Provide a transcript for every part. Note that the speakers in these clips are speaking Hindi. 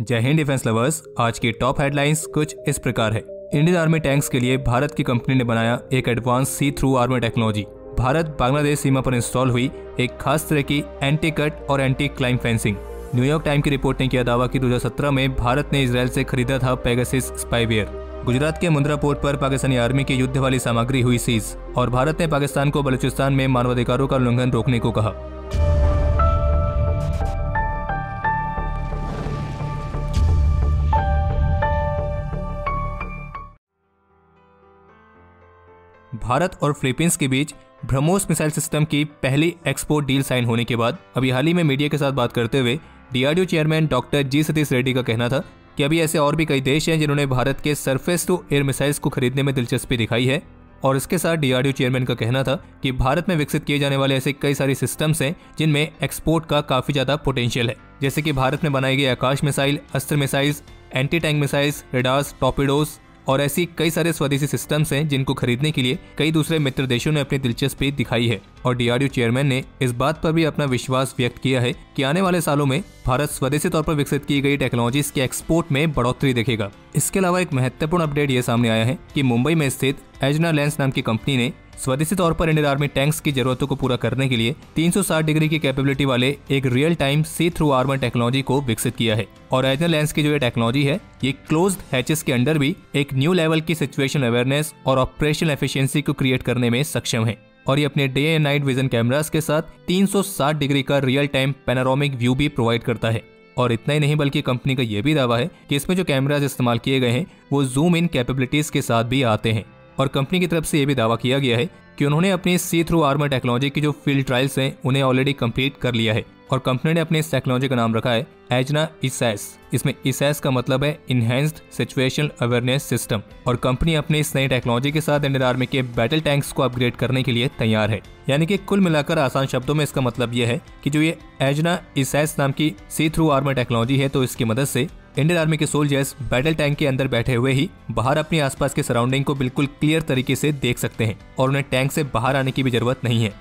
जय हिंद डिफेंस लवर्स। आज की टॉप हेडलाइंस कुछ इस प्रकार है। इंडियन आर्मी टैंक्स के लिए भारत की कंपनी ने बनाया एक advance see through armour technology. Bharat Bangladesh सीमा पर इंस्टॉल हुई एक खास तरह की एंटी कट और anti climb fencing. New York time की रिपोर्ट ने किया दावा कि 2017 में भारत ने इजराइल से खरीदा था पेगासस स्पाईवेयर। गुजरात के मुंद्रा पोर्ट पर पाकिस्तानी आर्मी की युद्ध वाली सामग्री हुई सीज और भारत ने पाकिस्तान को बलूचिस्तान में मानवाधिकारों का उल्लंघन रोकने को कहा। भारत और फिलीपींस के बीच ब्रह्मोस मिसाइल सिस्टम की पहली एक्सपोर्ट डील साइन होने के बाद अभी हाल ही में मीडिया के साथ बात करते हुए डीआरडीओ चेयरमैन डॉक्टर जी सतीश रेड्डी का कहना था कि अभी ऐसे और भी कई देश हैं जिन्होंने भारत के सरफेस टू एयर मिसाइल्स को खरीदने में दिलचस्पी दिखाई है। और इसके साथ डीआरडीओ चेयरमैन का कहना था कि भारत में विकसित किए जाने वाले ऐसे कई सारे सिस्टम्स हैं जिनमें एक्सपोर्ट का काफी ज्यादा पोटेंशियल है, जैसे कि भारत में बनाई गई आकाश मिसाइल, अस्त्र missiles, anti tank missiles, radars, torpedoes और ऐसी कई सारे स्वदेशी सिस्टम्स हैं जिनको खरीदने के लिए कई दूसरे मित्र देशों ने अपनी दिलचस्पी दिखाई है। और डीआरडीओ चेयरमैन ने इस बात पर भी अपना विश्वास व्यक्त किया है कि आने वाले सालों में भारत स्वदेशी तौर पर विकसित की गई टेक्नोलॉजीज के एक्सपोर्ट में बढ़ोतरी देखेगा। इसके अलावा एक महत्वपूर्ण अपडेट ये सामने आया है कि मुंबई में स्थित एजना लेंस नाम की कंपनी ने स्वदेशी तौर पर इंडियन आर्मी टैंक्स की जरूरतों को पूरा करने के लिए 360 डिग्री की कैपेबिलिटी वाले एक रियल टाइम सी थ्रू आर्मर टेक्नोलॉजी को विकसित किया है। और एजना लेंस की जो ये टेक्नोलॉजी है ये क्लोज्ड हैचेस के अंदर भी एक न्यू लेवल की सिचुएशन अवेयरनेस और ऑपरेशनल एफिशिएंसी को क्रिएट करने में सक्षम है। और ये अपने day and night vision cameras के साथ 360 डिग्री का रियल टाइम पैनोरामिक व्यू भी प्रोवाइड करता है। और इतना ही नहीं बल्कि कंपनी का यह भी दावा है कि इसमें जो कैमराज इस्तेमाल किए गए हैं वो जूम इन कैपेबिलिटीज के साथ भी आते हैं। और कंपनी की तरफ से यह भी दावा किया गया है कि उन्होंने अपनी सी थ्रू आर्मर टेक्नोलॉजी की जो फील्ड ट्रायल्स हैं उन्हें ऑलरेडी कंप्लीट कर लिया है। और कंपनी ने अपने इस टेक्नोलॉजी का नाम रखा है एजना इसैस। इसमें इसैस का मतलब है इनहेंस्ड सिचुएशनल अवेयरनेस सिस्टम। और कंपनी अपनी इस नई टेक्नोलॉजी के साथ इंडियन आर्मी के बैटल टैंक्स को अपग्रेड करने के लिए तैयार है। यानी कि कुल मिलाकर आसान शब्दों में इसका मतलब यह है कि जो ये एजना इसैस नाम की सी थ्रू आर्मर टेक्नोलॉजी है तो इसकी मदद से इंडियन आर्मी के सोल्जर्स बैटल टैंक के अंदर बैठे हुए ही बाहर अपनी आसपास के सराउंडिंग को बिल्कुल क्लियर तरीके से देख सकते हैं और उन्हें टैंक से बाहर आने की भी जरूरत नहीं है।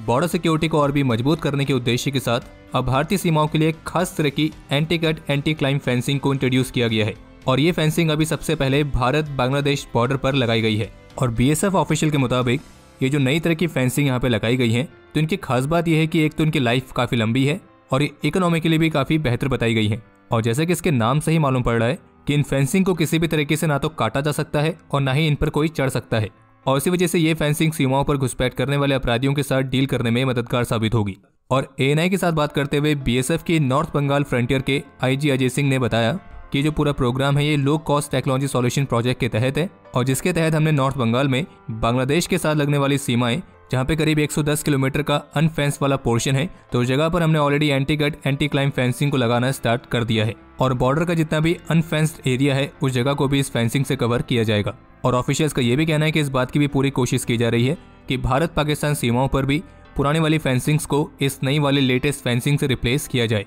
बॉर्डर सिक्योरिटी को और भी मजबूत करने के उद्देश्य के साथ अब भारतीय सीमाओं के लिए एक खास तरह की anti cut anti climb fencing को इंट्रोड्यूस किया गया है। और ये फेंसिंग अभी सबसे पहले भारत बांग्लादेश बॉर्डर पर लगाई गई है। और बीएसएफ ऑफिशियल के मुताबिक ये जो नई तरह की फेंसिंग यहाँ पे लगाई गई है तो इनकी खास बात यह है कि एक तो इनकी लाइफ काफी लंबी है और ये इकोनॉमिकली भी काफी बेहतर बताई गई है। और जैसे कि इसके नाम से ही मालूम पड़ रहा है कि इन फेंसिंग को किसी भी तरीके से ना तो काटा जा सकता है और ना ही इन पर कोई चढ़ सकता है। और इसी वजह से ये फेंसिंग सीमाओं पर घुसपैठ करने वाले अपराधियों के साथ डील करने में मददगार साबित होगी। और एएनआई के साथ बात करते हुए बीएसएफ की नॉर्थ बंगाल फ्रंटियर के आईजी अजय सिंह ने बताया कि जो पूरा प्रोग्राम है ये low cost technology solution project के तहत है और जिसके तहत हमने नॉर्थ बंगाल में बांग्लादेश के साथ लगने वाली सीमाएं जहां पे करीब 110 किलोमीटर का अनफेंस वाला पोर्शन है तो उस जगह पर हमने already anti cut anti climb fencing को लगाना स्टार्ट कर दिया है। और बॉर्डर का जितना भी अनफेंस्ड एरिया है उस जगह को भी इस फेंसिंग से कवर किया जाएगा। और ऑफिशियल्स का यह भी कहना है कि इस बात की भी पूरी कोशिश की जा रही है कि भारत पाकिस्तान सीमाओं पर भी पुरानी वाली फेंसिंग्स को इस नई वाली लेटेस्ट फेंसिंग से रिप्लेस किया जाए।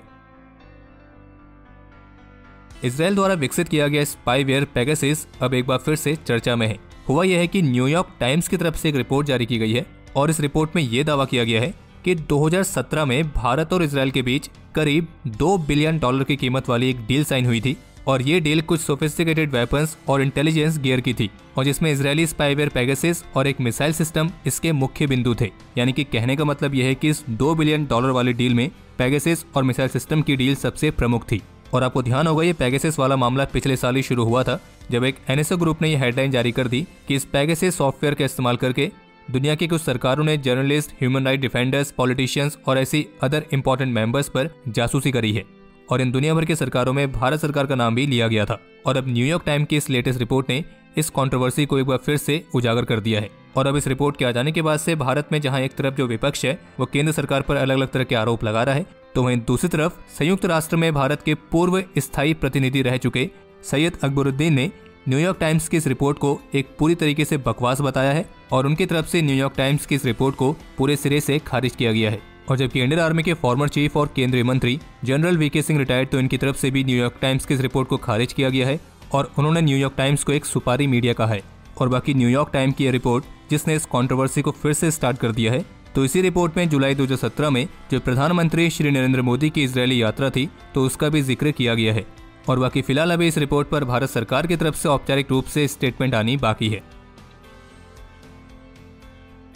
इजराइल द्वारा विकसित किया गया स्पाईवेयर पेगासस अब एक बार फिर से चर्चा में है। हुआ यह है कि न्यूयॉर्क टाइम्स की तरफ से एक रिपोर्ट जारी की गई है और इस रिपोर्ट में यह दावा किया गया है कि 2017 में भारत और इजराइल के बीच करीब $2 बिलियन की कीमत वाली एक डील साइन हुई थी। और ये डील कुछ सोफिस्टिकेटेड वेपन्स और इंटेलिजेंस गियर की थी और जिसमें इजरायली स्पाईवेयर पेगासस और एक मिसाइल सिस्टम इसके मुख्य बिंदु थे। यानी कि कहने का मतलब यह है कि इस $2 बिलियन वाली डील में पेगासस और मिसाइल सिस्टम की डील सबसे प्रमुख थी। और आपको ध्यान होगा ये पेगासस वाला मामला पिछले साल ही शुरू हुआ था जब एक एनएसओ ग्रुप ने यह हेडलाइन जारी कर दी कि इस पेगासस सॉफ्टवेयर का इस्तेमाल करके दुनिया की कुछ सरकारों ने journalist, human right defenders, politicians और ऐसी अदर इंपॉर्टेंट मेंबर्स पर जासूसी करी है। और इन दुनिया भर की सरकारों में भारत सरकार का नाम भी लिया गया था। और अब न्यूयॉर्क टाइम की इस लेटेस्ट रिपोर्ट ने इस कंट्रोवर्सी को एक बार फिर से उजागर कर दिया है। और अब इस रिपोर्ट के आ जाने के बाद से भारत में जहां एक तरफ जो विपक्ष है वो केंद्र सरकार पर अलग अलग तरह के आरोप लगा रहा है तो वहीं दूसरी तरफ संयुक्त राष्ट्र में भारत के पूर्व स्थायी प्रतिनिधि रह चुके सैयद अकबरुद्दीन ने न्यूयॉर्क टाइम्स की इस रिपोर्ट को एक पूरी तरीके से बकवास बताया है और उनकी तरफ से न्यूयॉर्क टाइम्स की इस रिपोर्ट को पूरे सिरे से खारिज किया गया है। और जबकि इंडियन आर्मी के फॉर्मर चीफ और केंद्रीय मंत्री जनरल वीके सिंह रिटायर्ड तो इनकी तरफ से भी न्यूयॉर्क टाइम्स की इस रिपोर्ट को खारिज किया गया है और उन्होंने न्यूयॉर्क टाइम्स को एक सुपारी मीडिया कहा है। और बाकी न्यूयॉर्क टाइम की यह रिपोर्ट जिसने इस कंट्रोवर्सी को फिर से स्टार्ट कर दिया है तो इसी रिपोर्ट में जुलाई 2017 में जो प्रधानमंत्री श्री नरेंद्र मोदी की इजरायली यात्रा थी तो उसका भी जिक्र किया गया है। और बाकी फिलहाल अभी इस रिपोर्ट पर भारत सरकार की तरफ से औपचारिक रूप से स्टेटमेंट आनी बाकी है।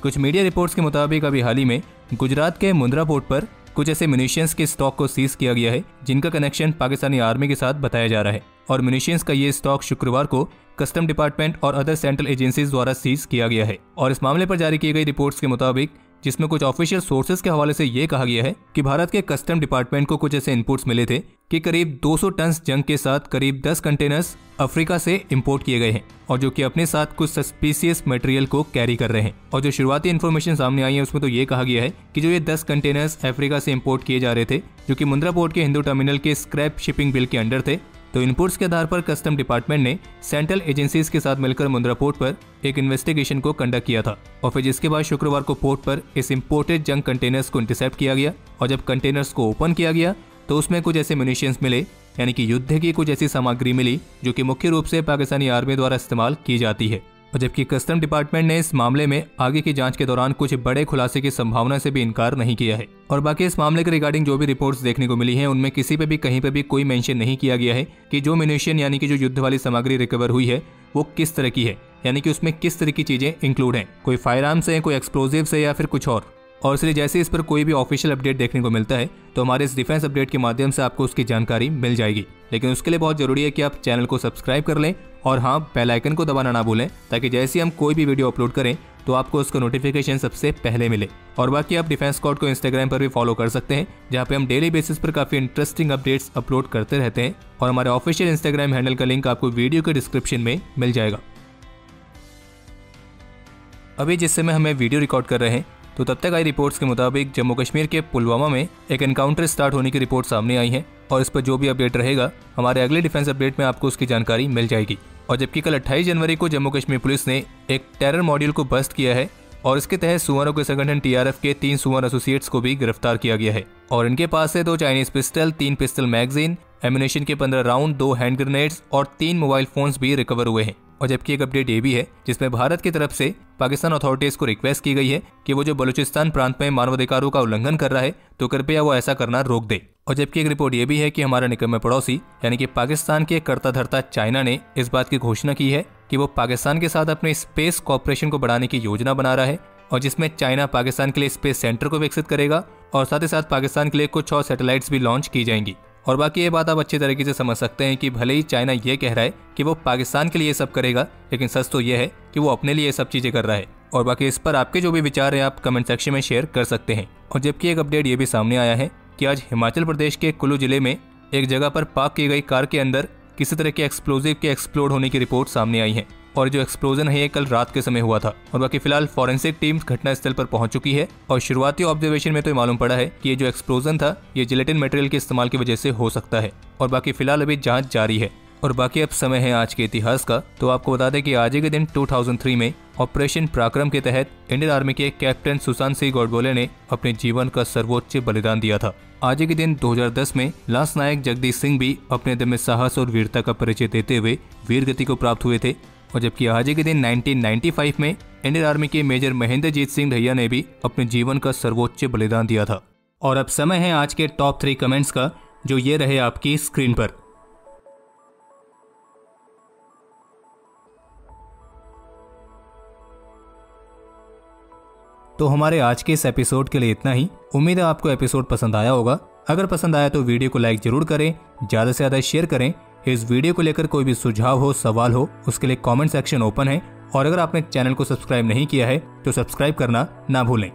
कुछ मीडिया रिपोर्ट्स के मुताबिक अभी हाल ही में गुजरात के मुंद्रा पोर्ट पर कुछ ऐसे म्यूनिशियंस के स्टॉक को सीज किया गया है जिनका कनेक्शन पाकिस्तानी आर्मी के साथ बताया जा रहा है। और म्यूनिशियंस का ये स्टॉक शुक्रवार को कस्टम डिपार्टमेंट और अदर सेंट्रल एजेंसीज द्वारा सीज किया गया है। और इस मामले पर जारी की गई रिपोर्ट्स के मुताबिक, जिसमें कुछ ऑफिशियल सोर्सेज के हवाले से ये कहा गया है कि भारत के कस्टम डिपार्टमेंट को कुछ ऐसे इनपुट्स मिले थे कि करीब 200 टन जंग के साथ करीब 10 कंटेनर्स अफ्रीका से इंपोर्ट किए गए हैं और जो कि अपने साथ कुछ सस्पिशियस मटेरियल को कैरी कर रहे हैं। और जो शुरुआती इन्फॉर्मेशन सामने आई है उसमें तो ये कहा गया है कि जो ये 10 कंटेनर्स अफ्रीका से इंपोर्ट किए जा रहे थे जो कि मुंद्रा पोर्ट के हिंदू टर्मिनल के स्क्रैप शिपिंग बिल के अंडर थे। तो इनपुट्स के आधार पर कस्टम डिपार्टमेंट ने सेंट्रल एजेंसीज के साथ मिलकर मुंद्रा पोर्ट पर एक इन्वेस्टिगेशन को कंडक्ट किया था और फिर जिसके बाद शुक्रवार को पोर्ट पर इस इंपोर्टेड जंग कंटेनर्स को इंटरसेप्ट किया गया। और जब कंटेनर्स को ओपन किया गया तो उसमें कुछ ऐसे म्यूनिशियंस मिले, यानी कि युद्ध की कुछ ऐसी सामग्री मिली जो कि मुख्य रूप से पाकिस्तानी आर्मी द्वारा इस्तेमाल की जाती है। और जबकि कस्टम डिपार्टमेंट ने इस मामले में आगे की जांच के दौरान कुछ बड़े खुलासे की संभावना से भी इनकार नहीं किया है। और बाकी इस मामले के रिगार्डिंग जो भी रिपोर्ट्स देखने को मिली हैं उनमें किसी पे भी कहीं पे भी कोई मेंशन नहीं किया गया है कि जो म्यूनिशन यानी कि जो युद्ध वाली सामग्री रिकवर हुई है वो किस तरह की है, यानी कि उसमें किस तरह की चीजें इंक्लूड हैं, कोई फायर आर्म्स है, कोई एक्सप्लोजिव्स है या फिर कुछ और इसलिए जैसे इस पर कोई भी ऑफिशियल अपडेट देखने को मिलता है तो हमारे इस डिफेंस अपडेट के माध्यम से आपको उसकी जानकारी मिल जाएगी। लेकिन उसके लिए बहुत जरूरी है कि आप चैनल को सब्सक्राइब कर लें और हाँ, बेल आइकन को दबाना ना भूलें ताकि जैसे ही हम कोई भी वीडियो अपलोड करें तो आपको उसका नोटिफिकेशन सबसे पहले मिले। और बाकी आप डिफेंस स्क्वाड को इंस्टाग्राम पर भी फॉलो कर सकते हैं जहाँ पे हम डेली बेसिस पर काफी इंटरेस्टिंग अपडेट्स अपलोड करते रहते हैं और हमारे ऑफिशियल इंस्टाग्राम हैंडल का लिंक आपको वीडियो के डिस्क्रिप्शन में मिल जाएगा। अभी जिस समय हमें वीडियो रिकॉर्ड कर रहे हैं तो तब तक आई रिपोर्ट्स के मुताबिक जम्मू कश्मीर के पुलवामा में एक एनकाउंटर स्टार्ट होने की रिपोर्ट सामने आई है और इस पर जो भी अपडेट रहेगा हमारे अगले डिफेंस अपडेट में आपको उसकी जानकारी मिल जाएगी। और जबकि कल 28 जनवरी को जम्मू कश्मीर पुलिस ने एक टेरर मॉड्यूल को बस्ट किया है और इसके तहत सुअरों के संगठन TRF के 3 सुअर एसोसिएट्स को भी गिरफ्तार किया गया है। और इनके पास से 2 Chinese pistol, 3 pistol magazine, ammunition के 15 राउंड, 2 हैंड ग्रेनेड्स और 3 मोबाइल फोन्स भी रिकवर हुए हैं। और जबकि एक अपडेट ये भी है जिसमें भारत की तरफ से पाकिस्तान अथॉरिटीज को रिक्वेस्ट की गई है कि वो जो बलूचिस्तान प्रांत में मानवाधिकारों का उल्लंघन कर रहा है तो कृपया वो ऐसा करना रोक दे। और जबकि एक रिपोर्ट ये भी है कि हमारा निकम्मे पड़ोसी यानी कि पाकिस्तान के कर्ता धर्ता चाइना ने इस बात की घोषणा की है कि वो पाकिस्तान के साथ अपने स्पेस कॉर्पोरेशन को बढ़ाने की योजना बना रहा है और जिसमें चाइना पाकिस्तान के लिए स्पेस सेंटर को विकसित करेगा और साथ ही साथ पाकिस्तान के लिए कुछ और सैटेलाइट्स भी लॉन्च की जाएंगी। और बाकी ये बात आप अच्छी तरीके से समझ सकते हैं कि भले ही चाइना ये कह रहा है कि वो पाकिस्तान के लिए सब करेगा, लेकिन सच तो ये है कि वो अपने लिए सब चीजें कर रहा है। और बाकी इस पर आपके जो भी विचार हैं आप कमेंट सेक्शन में शेयर कर सकते हैं। और जबकि एक अपडेट ये भी सामने आया है कि आज हिमाचल प्रदेश के कुल्लू जिले में एक जगह पर पार्क की गई कार के अंदर किसी तरह के एक्सप्लोजिव के एक्सप्लोड होने की रिपोर्ट सामने आई है और जो एक्सप्लोजन है ये कल रात के समय हुआ था। और बाकी फिलहाल फॉरेंसिक टीम घटनास्थल पर पहुंच चुकी है और शुरुआती ऑब्जर्वेशन में तो मालूम पड़ा है कि ये जो एक्सप्लोजन था ये जिलेटिन मटेरियल के इस्तेमाल की वजह से हो सकता है। और बाकी फिलहाल अभी जांच जारी है। और बाकी अब समय है आज के इतिहास का, तो आपको बता दें कि आज के दिन 2003 में ऑपरेशन पराक्रम के तहत इंडियन आर्मी के कैप्टन सुशांत सिंह गोडबोले ने अपने जीवन का सर्वोच्च बलिदान दिया था। आज के दिन 2010 में लांस नायक जगदीश सिंह भी अपने दम में साहस और वीरता का परिचय देते हुए वीर गति को प्राप्त हुए थे। और जबकि आज के दिन 1995 में इंडियन आर्मी के मेजर महेंद्रजीत सिंह ढैया ने भी अपने जीवन का सर्वोच्च बलिदान दिया था। और अब समय है आज के टॉप 3 कमेंट्स का, जो ये रहे आपकी स्क्रीन पर। तो हमारे आज के इस एपिसोड के लिए इतना ही। उम्मीद है आपको एपिसोड पसंद आया होगा। अगर पसंद आया तो वीडियो को लाइक जरूर करें, ज्यादा से ज्यादा शेयर करें। इस वीडियो को लेकर कोई भी सुझाव हो, सवाल हो, उसके लिए कमेंट सेक्शन ओपन है। और अगर आपने चैनल को सब्सक्राइब नहीं किया है तो सब्सक्राइब करना ना भूलें।